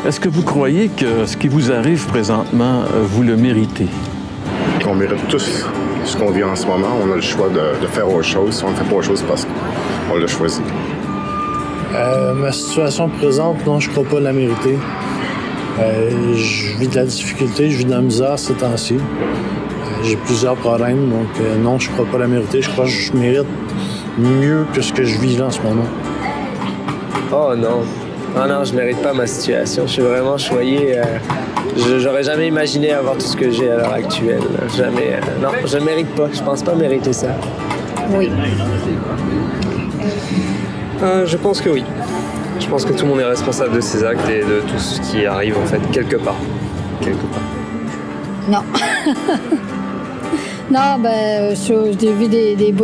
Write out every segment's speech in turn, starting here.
Est-ce que vous croyez que ce qui vous arrive présentement, vous le méritez? On mérite tous ce qu'on vit en ce moment. On a le choix de faire autre chose. Si on ne fait pas autre chose parce qu'on l'a choisi. Ma situation présente, non, je ne crois pas la mériter. Je vis de la difficulté, je vis de la misère ces temps-ci. J'ai plusieurs problèmes, donc non, je ne crois pas la mériter. Je crois que je mérite mieux que ce que je vis là en ce moment. Oh non. Oh non, je mérite pas ma situation. Je suis vraiment choyé. J'aurais jamais imaginé avoir tout ce que j'ai à l'heure actuelle. Jamais. Non, je mérite pas. Je pense pas mériter ça. Oui. Je pense que oui. Je pense que tout le monde est responsable de ses actes et de tout ce qui arrive, en fait, quelque part. Non. Non, ben, j'ai vu des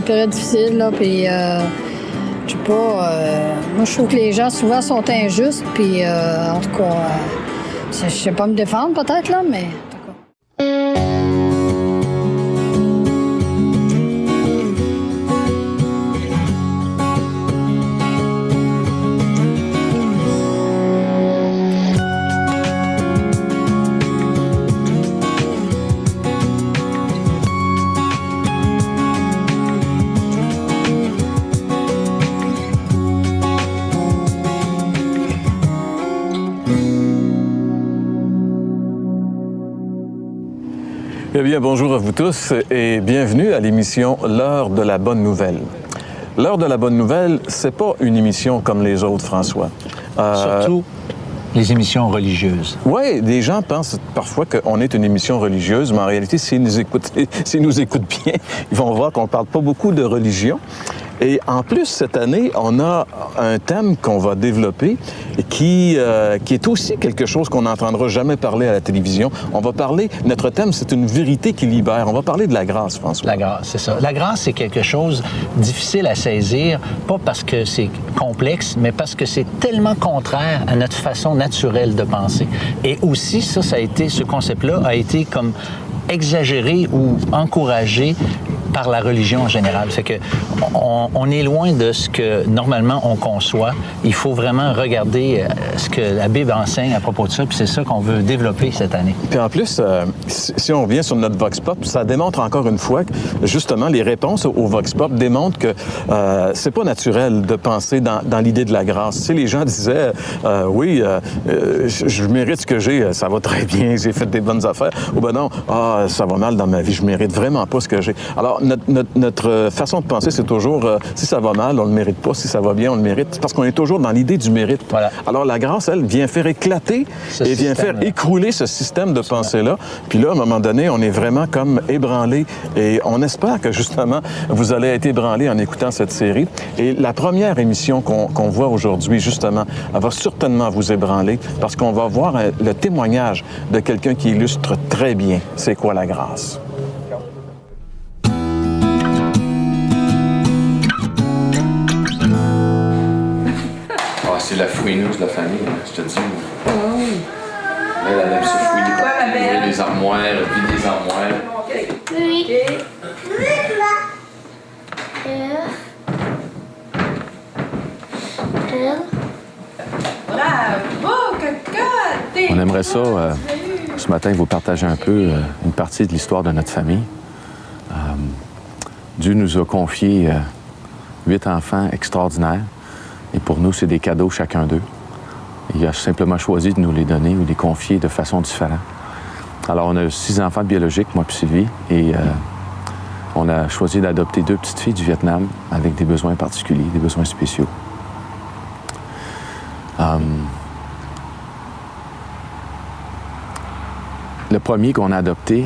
périodes difficiles, là, puis je sais pas, moi, je trouve que les gens, souvent, sont injustes, puis en tout cas, je sais pas me défendre, peut-être, là, mais... Eh bien, bonjour à vous tous et bienvenue à l'émission L'heure de la bonne nouvelle. L'heure de la bonne nouvelle, c'est pas une émission comme les autres, François. Surtout les émissions religieuses. Oui, des gens pensent parfois qu'on est une émission religieuse, mais en réalité, s'ils nous écoutent bien, ils vont voir qu'on parle pas beaucoup de religion. Et en plus, cette année, on a un thème qu'on va développer qui est aussi quelque chose qu'on n'entendra jamais parler à la télévision. On va parler, notre thème, c'est une vérité qui libère. On va parler de la grâce, François. La grâce, c'est ça. La grâce, c'est quelque chose de difficile à saisir, pas parce que c'est complexe, mais parce que c'est tellement contraire à notre façon naturelle de penser. Et aussi, ce concept-là a été comme exagéré ou encouragé par la religion en général. C'est que on est loin de ce que normalement on conçoit. Il faut vraiment regarder ce que la Bible enseigne à propos de ça, puis c'est ça qu'on veut développer cette année. Puis en plus, si on revient sur notre Vox Pop, ça démontre encore une fois que, justement, les réponses au Vox Pop démontrent que c'est pas naturel de penser dans l'idée de la grâce. Tu sais, les gens disaient, oui, je mérite ce que j'ai, ça va très bien, j'ai fait des bonnes affaires. Ou ben non, ça va mal dans ma vie, je mérite vraiment pas ce que j'ai. Alors, notre façon de penser, c'est toujours, si ça va mal, on le mérite pas, si ça va bien, on le mérite, parce qu'on est toujours dans l'idée du mérite. Voilà. Alors, la grâce, elle, vient faire éclater et vient faire écrouler ce système de pensée-là. Puis là, à un moment donné, on est vraiment comme ébranlé et on espère que, justement, vous allez être ébranlé en écoutant cette série. Et la première émission qu'on voit aujourd'hui, justement, elle va certainement vous ébranler parce qu'on va voir le témoignage de quelqu'un qui illustre très bien c'est quoi la grâce. C'est la fouineuse de la famille, je te dis. Elle aime se fouiller partout, les armoires, puis des armoires. Oui. Bravo, cocotte! On aimerait ça, ce matin, vous partager un peu une partie de l'histoire de notre famille. Dieu nous a confié 8 enfants extraordinaires. Et pour nous, c'est des cadeaux chacun d'eux. Il a simplement choisi de nous les donner ou les confier de façon différente. Alors, on a 6 enfants biologiques, moi puis Sylvie, et on a choisi d'adopter 2 petites filles du Vietnam avec des besoins particuliers, des besoins spéciaux. Le premier qu'on a adopté,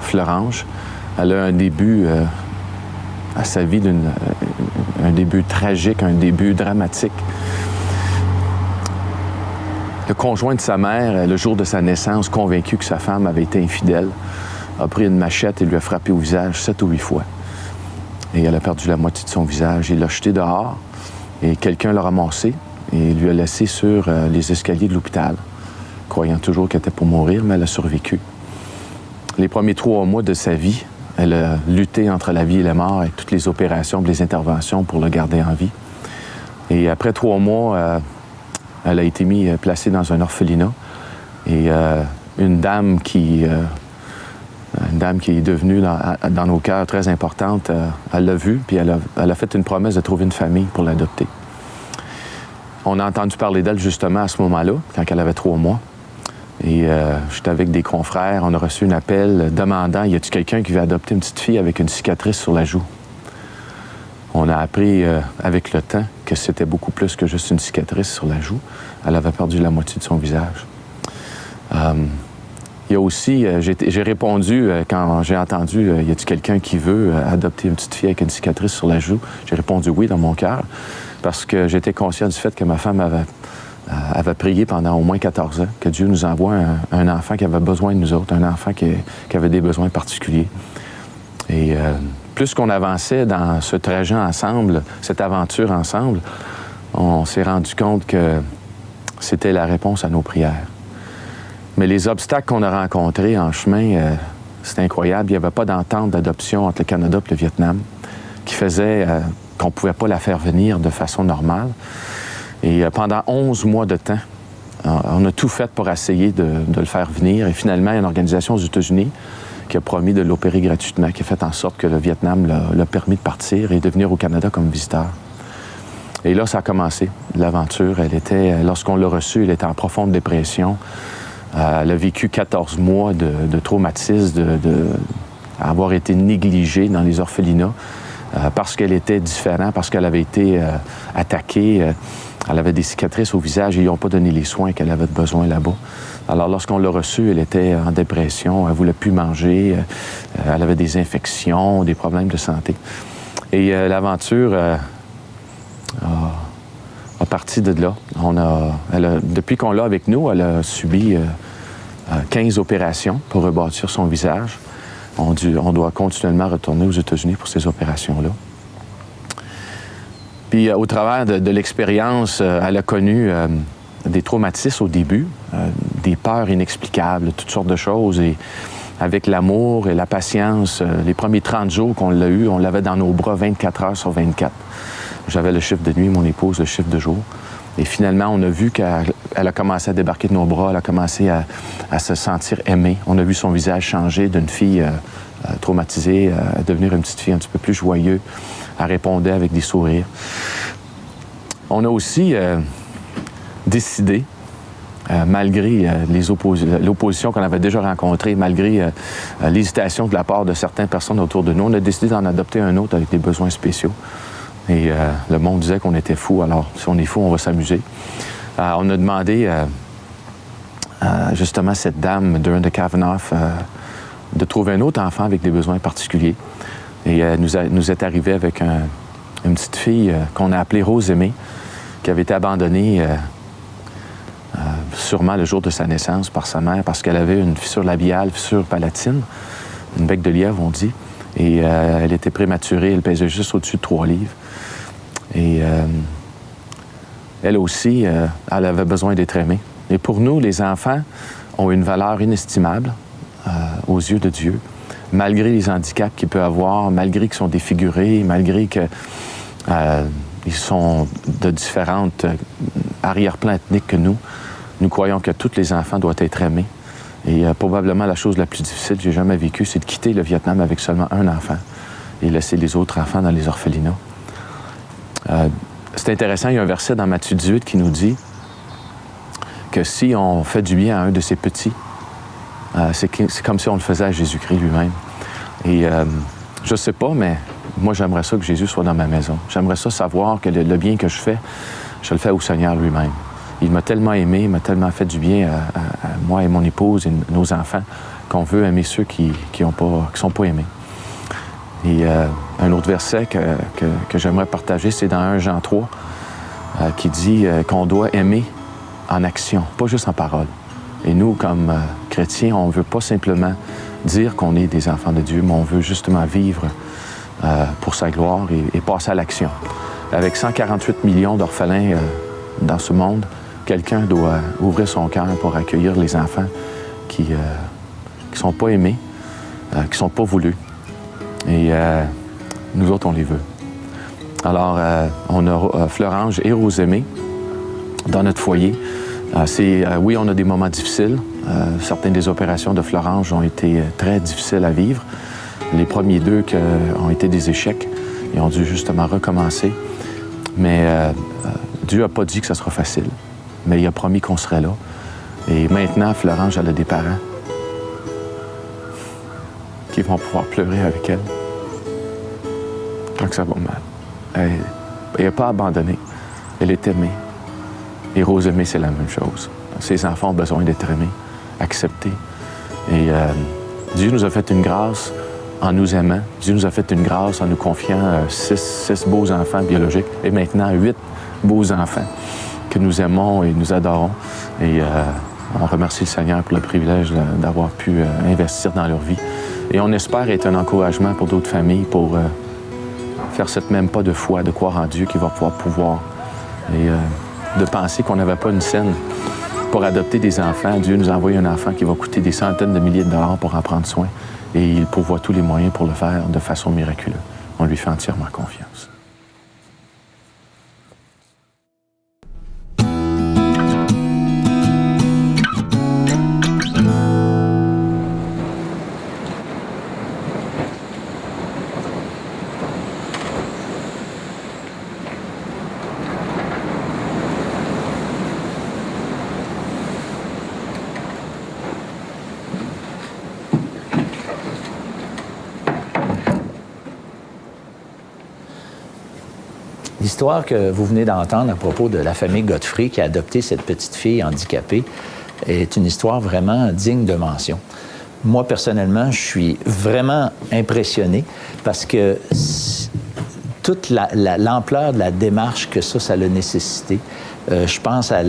Florange, elle a un début à sa vie un début tragique, un début dramatique. Le conjoint de sa mère, le jour de sa naissance, convaincu que sa femme avait été infidèle, a pris une machette et lui a frappé au visage 7 ou 8 fois. Et elle a perdu la moitié de son visage. Il l'a jeté dehors et quelqu'un l'a ramassé et lui a laissé sur les escaliers de l'hôpital, croyant toujours qu'elle était pour mourir, mais elle a survécu. Les premiers 3 mois de sa vie, elle a lutté entre la vie et la mort avec toutes les opérations, les interventions pour le garder en vie. Et après 3 mois, Elle a été placée dans un orphelinat. Et une dame qui est devenue dans nos cœurs très importante, elle l'a vue, puis elle a fait une promesse de trouver une famille pour l'adopter. On a entendu parler d'elle justement à ce moment-là, quand elle avait 3 mois. Et j'étais avec des confrères, on a reçu un appel demandant « Y a-t-il quelqu'un qui veut adopter une petite fille avec une cicatrice sur la joue? » On a appris avec le temps que c'était beaucoup plus que juste une cicatrice sur la joue. Elle avait perdu la moitié de son visage. Il y a aussi, j'ai répondu quand j'ai entendu « Y a-t-il quelqu'un qui veut adopter une petite fille avec une cicatrice sur la joue? » J'ai répondu oui dans mon cœur parce que j'étais conscient du fait que ma femme avait prié pendant au moins 14 ans que Dieu nous envoie un enfant qui avait besoin de nous autres, un enfant qui avait des besoins particuliers. Et plus qu'on avançait dans ce trajet ensemble, cette aventure ensemble, on s'est rendu compte que c'était la réponse à nos prières. Mais les obstacles qu'on a rencontrés en chemin, c'était incroyable. Il n'y avait pas d'entente d'adoption entre le Canada et le Vietnam qui faisait qu'on ne pouvait pas la faire venir de façon normale. Et pendant 11 mois de temps, on a tout fait pour essayer de le faire venir. Et finalement, il y a une organisation aux États-Unis qui a promis de l'opérer gratuitement, qui a fait en sorte que le Vietnam l'a permis de partir et de venir au Canada comme visiteur. Et là, ça a commencé, l'aventure. Lorsqu'on l'a reçue, elle était en profonde dépression. Elle a vécu 14 mois de traumatisme, d'avoir été négligée dans les orphelinats parce qu'elle était différente, parce qu'elle avait été attaquée. Elle avait des cicatrices au visage et ils n'ont pas donné les soins qu'elle avait besoin là-bas. Alors, lorsqu'on l'a reçue, elle était en dépression, elle ne voulait plus manger, elle avait des infections, des problèmes de santé. Et l'aventure a parti de là. Depuis qu'on l'a avec nous, elle a subi 15 opérations pour rebâtir son visage. On doit continuellement retourner aux États-Unis pour ces opérations-là. Puis, au travers de l'expérience, elle a connu des traumatismes au début, des peurs inexplicables, toutes sortes de choses. Et avec l'amour et la patience, les premiers 30 jours qu'on l'a eu, on l'avait dans nos bras 24 heures sur 24. J'avais le chiffre de nuit, mon épouse, le chiffre de jour. Et finalement, on a vu qu'elle a commencé à débarquer de nos bras, elle a commencé à se sentir aimée. On a vu son visage changer d'une fille traumatisée à devenir une petite fille un petit peu plus joyeuse. Elle répondait avec des sourires. On a aussi décidé, malgré l'opposition qu'on avait déjà rencontrée, malgré l'hésitation de la part de certaines personnes autour de nous, on a décidé d'en adopter un autre avec des besoins spéciaux. Et le monde disait qu'on était fous, alors si on est fous, on va s'amuser. On a demandé justement à cette dame, Dorinda Cavanaugh, de trouver un autre enfant avec des besoins particuliers. Et elle nous est arrivée avec une petite fille qu'on a appelée Rose Aimée, qui avait été abandonnée sûrement le jour de sa naissance par sa mère parce qu'elle avait une fissure labiale, fissure palatine, une bec de lièvre, on dit. Et elle était prématurée, elle pesait juste au-dessus de 3 livres. Et elle aussi, elle avait besoin d'être aimée. Et pour nous, les enfants ont une valeur inestimable aux yeux de Dieu, malgré les handicaps qu'ils peuvent avoir, malgré qu'ils sont défigurés, malgré qu'ils sont de différentes arrière-plans ethniques que nous. Nous croyons que tous les enfants doivent être aimés. Et probablement la chose la plus difficile que j'ai jamais vécue, c'est de quitter le Vietnam avec seulement un enfant et laisser les autres enfants dans les orphelinats. C'est intéressant, il y a un verset dans Matthieu 18 qui nous dit que si on fait du bien à un de ces petits, c'est comme si on le faisait à Jésus-Christ lui-même. Et je sais pas, mais moi, j'aimerais ça que Jésus soit dans ma maison. J'aimerais ça savoir que le bien que je le fais au Seigneur lui-même. Il m'a tellement aimé, il m'a tellement fait du bien à moi et mon épouse et nos enfants qu'on veut aimer ceux qui sont pas aimés. Et un autre verset que j'aimerais partager, c'est dans 1 Jean 3, qui dit qu'on doit aimer en action, pas juste en parole. Et nous, comme chrétiens, on ne veut pas simplement dire qu'on est des enfants de Dieu, mais on veut justement vivre pour sa gloire et passer à l'action. Avec 148 millions d'orphelins dans ce monde, quelqu'un doit ouvrir son cœur pour accueillir les enfants qui ne sont pas aimés, qui ne sont pas voulus. Et nous autres, on les veut. Alors, on a Fleurange et Rose Aimée. dans notre foyer. Oui, on a des moments difficiles. Certaines des opérations de Florange ont été très difficiles à vivre. Les premiers 2 ont été des échecs et ont dû justement recommencer. Mais Dieu n'a pas dit que ça sera facile. Mais il a promis qu'on serait là. Et maintenant, Florange, elle a des parents qui vont pouvoir pleurer avec elle quand ça va mal. Elle n'a pas abandonné. Elle est aimée. Et Rosemée, c'est la même chose. Ses enfants ont besoin d'être aimés, acceptés. Et Dieu nous a fait une grâce en nous aimant. Dieu nous a fait une grâce en nous confiant 6 beaux enfants biologiques et maintenant 8 beaux enfants que nous aimons et nous adorons. Et on remercie le Seigneur pour le privilège d'avoir pu investir dans leur vie. Et on espère être un encouragement pour d'autres familles pour faire cette même pas de foi, de croire en Dieu qui va pouvoir. Et de penser qu'on n'avait pas une scène pour adopter des enfants. Dieu nous a envoyé un enfant qui va coûter des centaines de milliers de dollars pour en prendre soin. Et il pourvoit tous les moyens pour le faire de façon miraculeuse. On lui fait entièrement confiance. L'histoire que vous venez d'entendre à propos de la famille Godfrey qui a adopté cette petite fille handicapée est une histoire vraiment digne de mention. Moi, personnellement, je suis vraiment impressionné parce que toute l'ampleur de la démarche que ça a nécessité, je pense à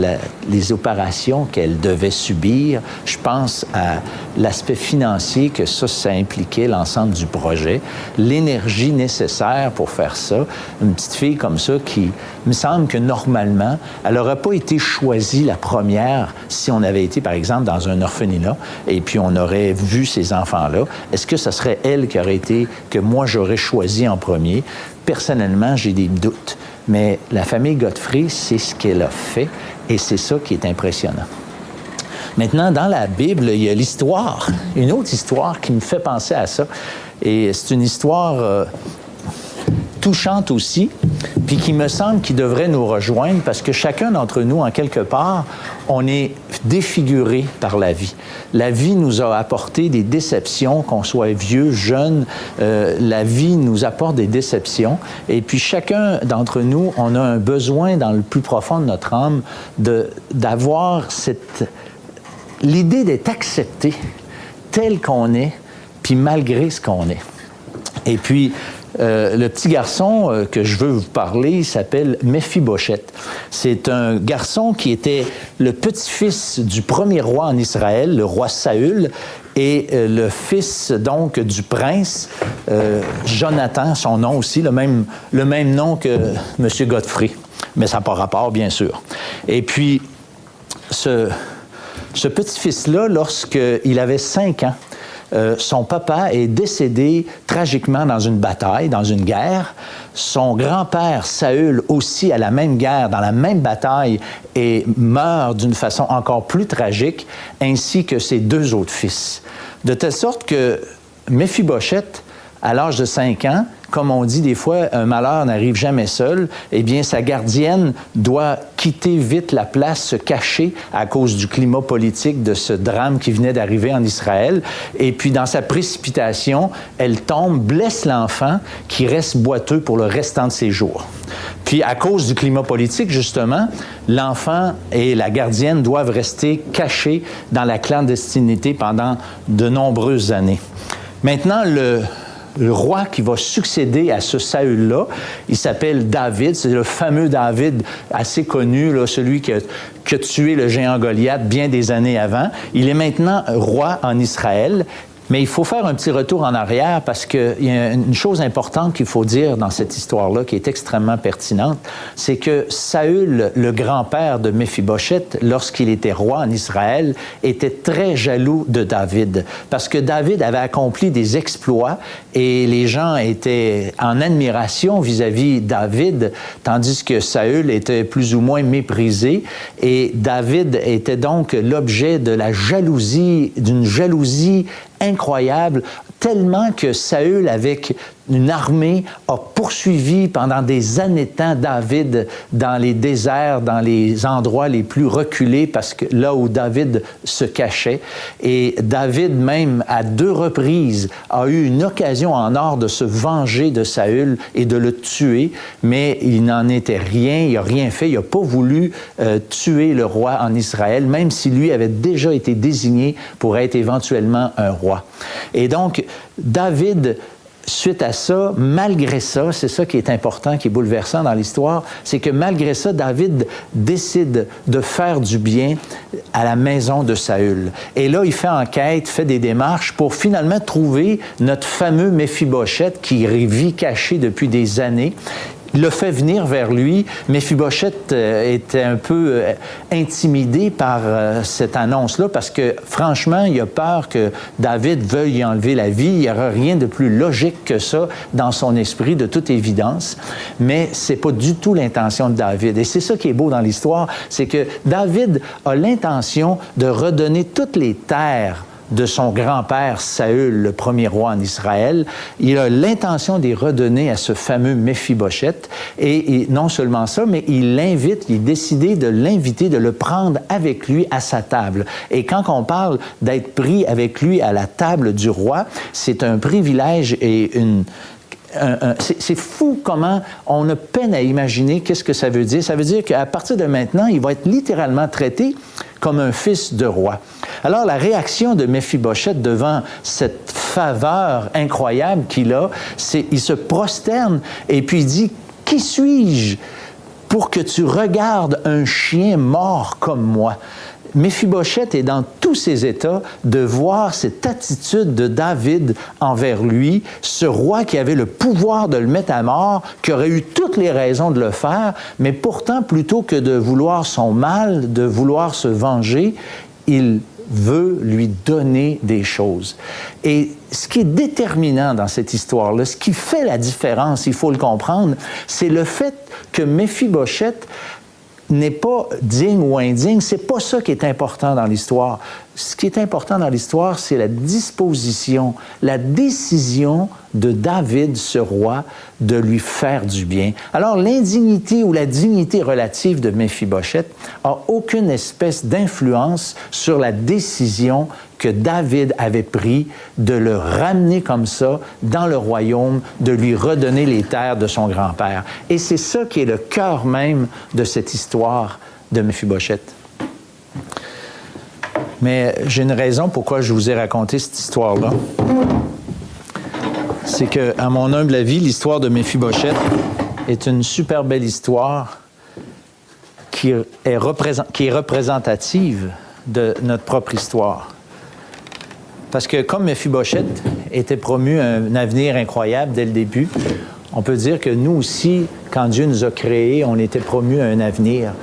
les opérations qu'elle devait subir. Je pense à l'aspect financier que ça impliquait, l'ensemble du projet. L'énergie nécessaire pour faire ça. Une petite fille comme ça qui, me semble que normalement, elle n'aurait pas été choisie la première si on avait été, par exemple, dans un orphelinat et puis on aurait vu ces enfants-là. Est-ce que ça serait elle qui aurait été, que moi j'aurais choisi en premier? Personnellement, j'ai des doutes. Mais la famille Godfrey, c'est ce qu'elle a fait et c'est ça qui est impressionnant. Maintenant, dans la Bible, il y a l'histoire, une autre histoire qui me fait penser à ça. Et c'est une histoire touchante aussi, puis qui me semble qu'il devrait nous rejoindre parce que chacun d'entre nous, en quelque part, on est défiguré par la vie. La vie nous a apporté des déceptions, qu'on soit vieux, jeune, la vie nous apporte des déceptions. Et puis chacun d'entre nous, on a un besoin dans le plus profond de notre âme d'avoir l'idée d'être accepté tel qu'on est, puis malgré ce qu'on est. Et puis, le petit garçon que je veux vous parler, il s'appelle Méphibosheth. C'est un garçon qui était le petit-fils du premier roi en Israël, le roi Saül, et le fils donc du prince Jonathan, son nom aussi, le même nom que M. Godfrey, mais ça n'a pas rapport, bien sûr. Et puis, ce petit-fils-là, lorsqu'il avait 5 ans, son papa est décédé tragiquement dans une bataille, dans une guerre. Son grand-père, Saül, aussi à la même guerre, dans la même bataille, et meurt d'une façon encore plus tragique, ainsi que ses 2 autres fils. De telle sorte que Méphibosheth, à l'âge de 5 ans, comme on dit des fois, un malheur n'arrive jamais seul, eh bien, sa gardienne doit quitter vite la place, se cacher à cause du climat politique de ce drame qui venait d'arriver en Israël. Et puis, dans sa précipitation, elle tombe, blesse l'enfant qui reste boiteux pour le restant de ses jours. Puis, à cause du climat politique, justement, l'enfant et la gardienne doivent rester cachés dans la clandestinité pendant de nombreuses années. Maintenant, le roi qui va succéder à ce Saül-là, il s'appelle David, c'est le fameux David assez connu, là, celui qui a tué le géant Goliath bien des années avant. Il est maintenant roi en Israël Mais il faut faire un petit retour en arrière parce qu'il y a une chose importante qu'il faut dire dans cette histoire-là qui est extrêmement pertinente, c'est que Saül, le grand-père de Méphibosheth, lorsqu'il était roi en Israël, était très jaloux de David parce que David avait accompli des exploits et les gens étaient en admiration vis-à-vis David, tandis que Saül était plus ou moins méprisé et David était donc l'objet de la jalousie, d'une jalousie incroyable, tellement que Saül, avec une armée, a poursuivi pendant des années de temps David dans les déserts, dans les endroits les plus reculés, parce que là où David se cachait. Et David, même à 2 reprises, a eu une occasion en or de se venger de Saül et de le tuer, mais il n'en était rien, il n'a rien fait, il n'a pas voulu tuer le roi en Israël, même si lui avait déjà été désigné pour être éventuellement un roi. Et donc, David, suite à ça, malgré ça, c'est ça qui est important, qui est bouleversant dans l'histoire, c'est que malgré ça, David décide de faire du bien à la maison de Saül. Et là, il fait enquête, fait des démarches pour finalement trouver notre fameux Méphibosheth qui vit caché depuis des années. Il le fait venir vers lui. Méphibosheth était un peu intimidé par cette annonce-là parce que, franchement, il a peur que David veuille y enlever la vie. Il n'y aura rien de plus logique que ça dans son esprit, de toute évidence. Mais c'est pas du tout l'intention de David. Et c'est ça qui est beau dans l'histoire, c'est que David a l'intention de redonner toutes les terres de son grand-père Saül, le premier roi en Israël. Il a l'intention de les redonner à ce fameux Méphibosheth. Et non seulement ça, mais il l'invite, il a décidé de l'inviter, de le prendre avec lui à sa table. Et quand on parle d'être pris avec lui à la table du roi, c'est un privilège et c'est fou comment on a peine à imaginer qu'est-ce que ça veut dire. Ça veut dire qu'à partir de maintenant, il va être littéralement traité comme un fils de roi. Alors, la réaction de Méphibosheth devant cette faveur incroyable qu'il a, c'est il se prosterne et puis il dit « Qui suis-je pour que tu regardes un chien mort comme moi? » Méphibosheth est dans tous ses états de voir cette attitude de David envers lui, ce roi qui avait le pouvoir de le mettre à mort, qui aurait eu toutes les raisons de le faire, mais pourtant, plutôt que de vouloir son mal, de vouloir se venger, il veut lui donner des choses. Et ce qui est déterminant dans cette histoire-là, ce qui fait la différence, il faut le comprendre, c'est le fait que Méphibosheth n'est pas digne ou indigne, c'est pas ça qui est important dans l'histoire. Ce qui est important dans l'histoire, c'est la disposition, la décision de David, ce roi, de lui faire du bien. Alors, l'indignité ou la dignité relative de Méphibosheth a aucune espèce d'influence sur la décision que David avait prise de le ramener comme ça dans le royaume, de lui redonner les terres de son grand-père. Et c'est ça qui est le cœur même de cette histoire de Méphibosheth. Mais j'ai une raison pourquoi je vous ai raconté cette histoire-là. C'est que, à mon humble avis, l'histoire de Méphibosheth est une super belle histoire qui est représentative de notre propre histoire. Parce que comme Méphibosheth était promu un avenir incroyable dès le début, on peut dire que nous aussi, quand Dieu nous a créés, on était promus à un avenir.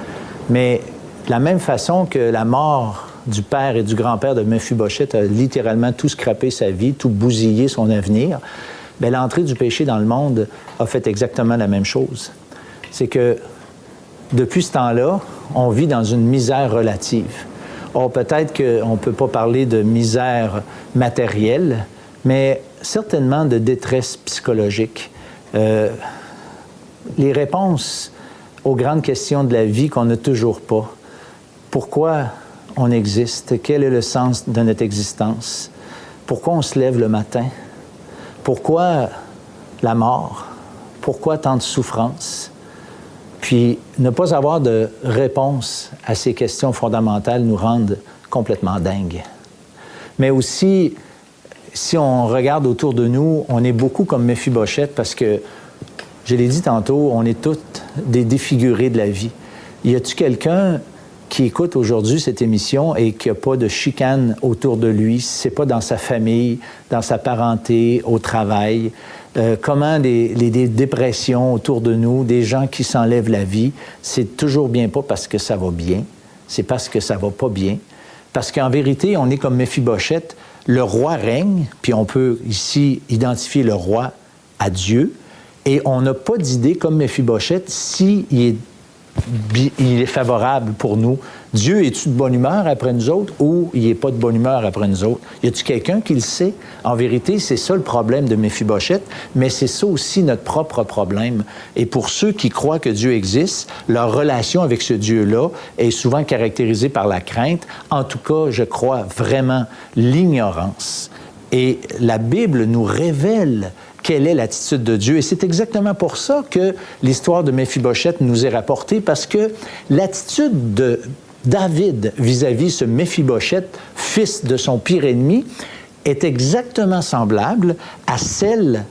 Mais de la même façon que la mort du père et du grand-père de Méphibosheth a littéralement tout scrappé sa vie, tout bousillé son avenir, bien, l'entrée du péché dans le monde a fait exactement la même chose. C'est que depuis ce temps-là, on vit dans une misère relative. Or, peut-être qu'on ne peut pas parler de misère matérielle, mais certainement de détresse psychologique. Les réponses aux grandes questions de la vie qu'on n'a toujours pas. Pourquoi on existe? Quel est le sens de notre existence? Pourquoi on se lève le matin? Pourquoi la mort? Pourquoi tant de souffrance? Puis, ne pas avoir de réponse à ces questions fondamentales nous rendent complètement dingues. Mais aussi, si on regarde autour de nous, on est beaucoup comme Méphibosheth parce que, je l'ai dit tantôt, on est tous des défigurés de la vie. Y a-t-il quelqu'un qui écoute aujourd'hui cette émission et qui n'a pas de chicane autour de lui, si ce n'est pas dans sa famille, dans sa parenté, au travail, comment les dépressions autour de nous, des gens qui s'enlèvent la vie, c'est toujours bien pas parce que ça va bien, c'est parce que ça va pas bien. Parce qu'en vérité, on est comme Méphibosheth, le roi règne, puis on peut ici identifier le roi à Dieu, et on n'a pas d'idée, comme Méphibosheth, s'il est favorable pour nous. Dieu, est-tu de bonne humeur après nous autres ou il n'est pas de bonne humeur après nous autres? Y a-t-il quelqu'un qui le sait? En vérité, c'est ça le problème de Méphibosheth, mais c'est ça aussi notre propre problème. Et pour ceux qui croient que Dieu existe, leur relation avec ce Dieu-là est souvent caractérisée par la crainte. En tout cas, je crois vraiment l'ignorance. Et la Bible nous révèle quelle est l'attitude de Dieu. Et c'est exactement pour ça que l'histoire de Méphibosheth nous est rapportée, parce que l'attitude de David vis-à-vis ce Méphibosheth, fils de son pire ennemi, est exactement semblable à celle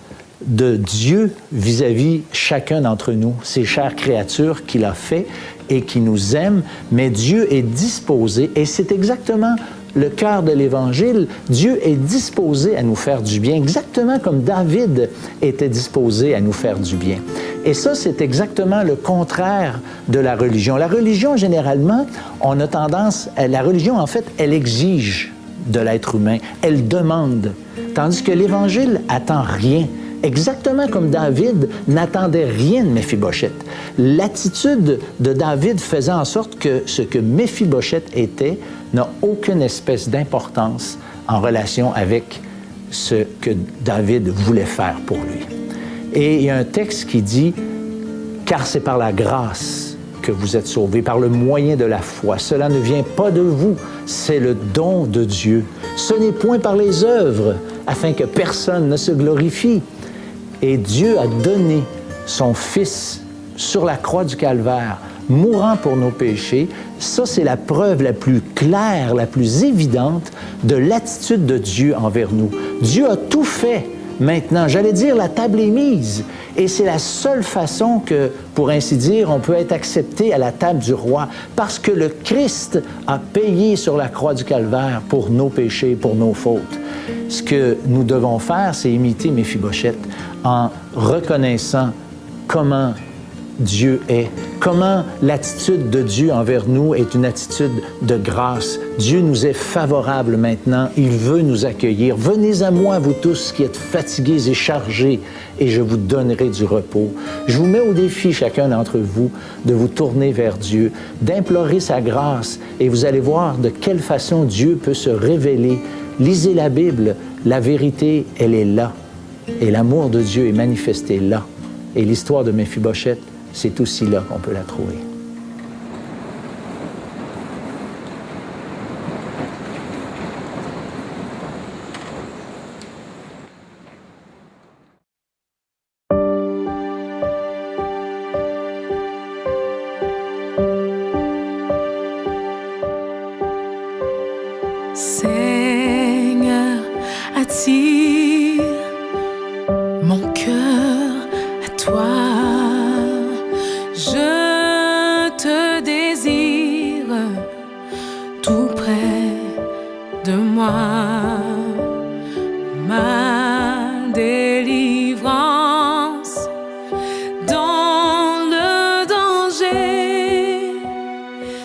de Dieu vis-à-vis chacun d'entre nous, ces chères créatures qu'il a fait et qui nous aiment, mais Dieu est disposé, et c'est exactement le cœur de l'Évangile, Dieu est disposé à nous faire du bien, exactement comme David était disposé à nous faire du bien. Et ça, c'est exactement le contraire de la religion. La religion, généralement, on a tendance... La religion, en fait, elle exige de l'être humain, elle demande, tandis que l'Évangile attend rien. Exactement comme David n'attendait rien de Méphibosheth. L'attitude de David faisait en sorte que ce que Méphibosheth était n'a aucune espèce d'importance en relation avec ce que David voulait faire pour lui. Et il y a un texte qui dit « Car c'est par la grâce que vous êtes sauvés, par le moyen de la foi. Cela ne vient pas de vous, c'est le don de Dieu. Ce n'est point par les œuvres, afin que personne ne se glorifie. » Et Dieu a donné son Fils sur la croix du Calvaire, mourant pour nos péchés. Ça, c'est la preuve la plus claire, la plus évidente de l'attitude de Dieu envers nous. Dieu a tout fait. Maintenant, j'allais dire, la table est mise. Et c'est la seule façon que, pour ainsi dire, on peut être accepté à la table du roi, parce que le Christ a payé sur la croix du Calvaire pour nos péchés, pour nos fautes. Ce que nous devons faire, c'est imiter Méphibosheth en reconnaissant comment Dieu est, comment l'attitude de Dieu envers nous est une attitude de grâce. Dieu nous est favorable maintenant, il veut nous accueillir. Venez à moi, vous tous qui êtes fatigués et chargés, et je vous donnerai du repos. Je vous mets au défi, chacun d'entre vous, de vous tourner vers Dieu, d'implorer sa grâce, et vous allez voir de quelle façon Dieu peut se révéler. Lisez la Bible, la vérité, elle est là, et l'amour de Dieu est manifesté là. Et l'histoire de Méphibosheth, c'est aussi là qu'on peut la trouver. Seigneur, attire mon cœur à toi. Je te désire tout près de moi. Ma délivrance dans le danger,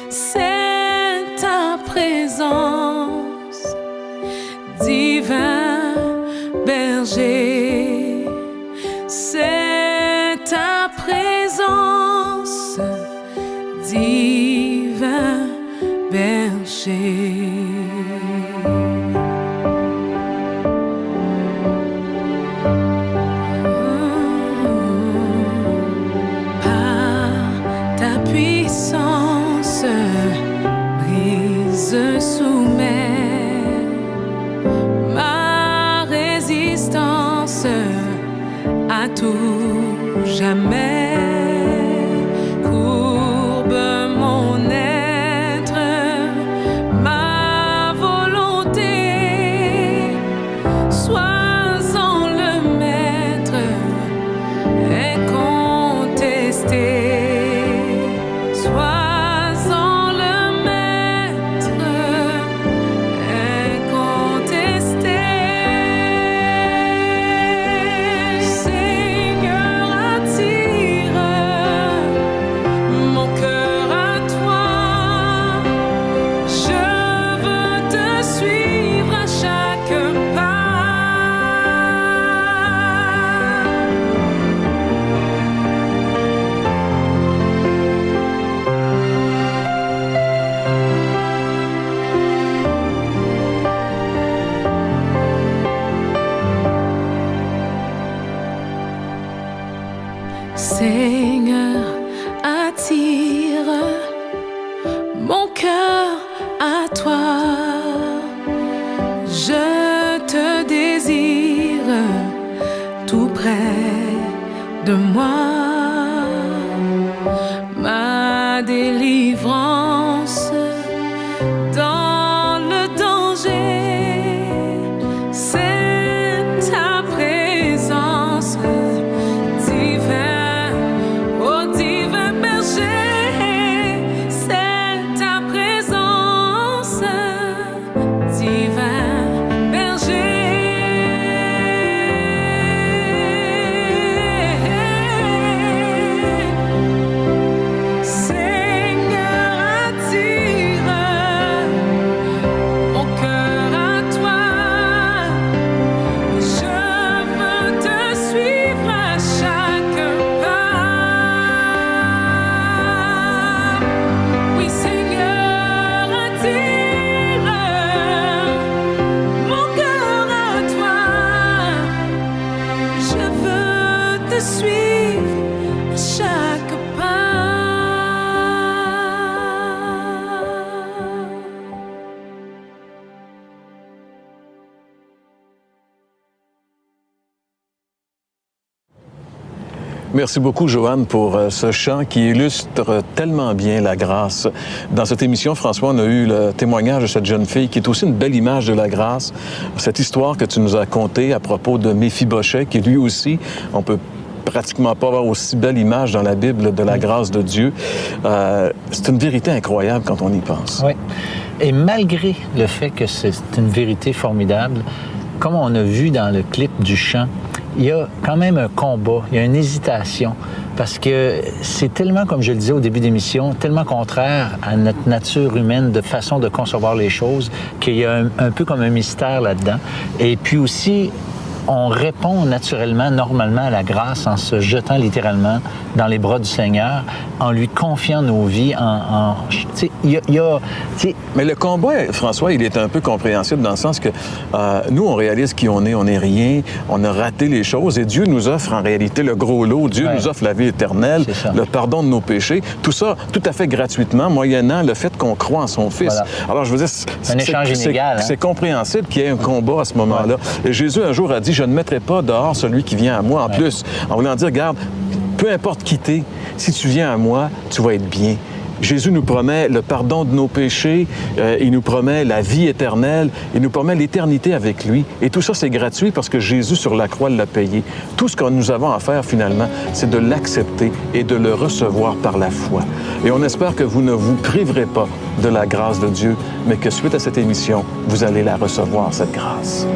c'est ta présence, divin berger. C'est ta présence, divin berger. Par ta puissance, brise, soumets ma résistance à tout jamais. Courbe mon être, ma volonté, sois-en le maître, incontesté. Sois-en le près de moi. Ma délivrance dans le danger, c'est ta présence, divin, oh divin berger, c'est ta présence, divin berger. Merci beaucoup, Joanne, pour ce chant qui illustre tellement bien la grâce. Dans cette émission, François, on a eu le témoignage de cette jeune fille qui est aussi une belle image de la grâce. Cette histoire que tu nous as contée à propos de Méphibosheth, qui lui aussi, on peut pratiquement pas avoir aussi belle image dans la Bible de la grâce de Dieu. C'est une vérité incroyable quand on y pense. Oui. Et malgré le fait que c'est une vérité formidable, comme on a vu dans le clip du chant, il y a quand même un combat, il y a une hésitation, parce que c'est tellement, comme je le disais au début d'émission, tellement contraire à notre nature humaine de façon de concevoir les choses, qu'il y a un peu comme un mystère là-dedans. Et puis aussi, on répond naturellement, normalement à la grâce en se jetant littéralement dans les bras du Seigneur, en lui confiant nos vies, Mais le combat, François, il est un peu compréhensible dans le sens que nous, on réalise qui on est rien, on a raté les choses et Dieu nous offre en réalité le gros lot. Dieu nous offre la vie éternelle, le pardon de nos péchés, tout ça tout à fait gratuitement, moyennant le fait qu'on croit en son Fils. Voilà. Alors, je veux dire, c'est un échange inégal. C'est compréhensible qu'il y ait un combat à ce moment-là. Et Jésus, un jour, a dit, je ne mettrai pas dehors celui qui vient à moi. En plus, en voulant dire, regarde, peu importe qui t'es, si tu viens à moi, tu vas être bien. Jésus nous promet le pardon de nos péchés, il nous promet la vie éternelle, il nous promet l'éternité avec lui. Et tout ça, c'est gratuit parce que Jésus, sur la croix, l'a payé. Tout ce que nous avons à faire, finalement, c'est de l'accepter et de le recevoir par la foi. Et on espère que vous ne vous priverez pas de la grâce de Dieu, mais que suite à cette émission, vous allez la recevoir, cette grâce.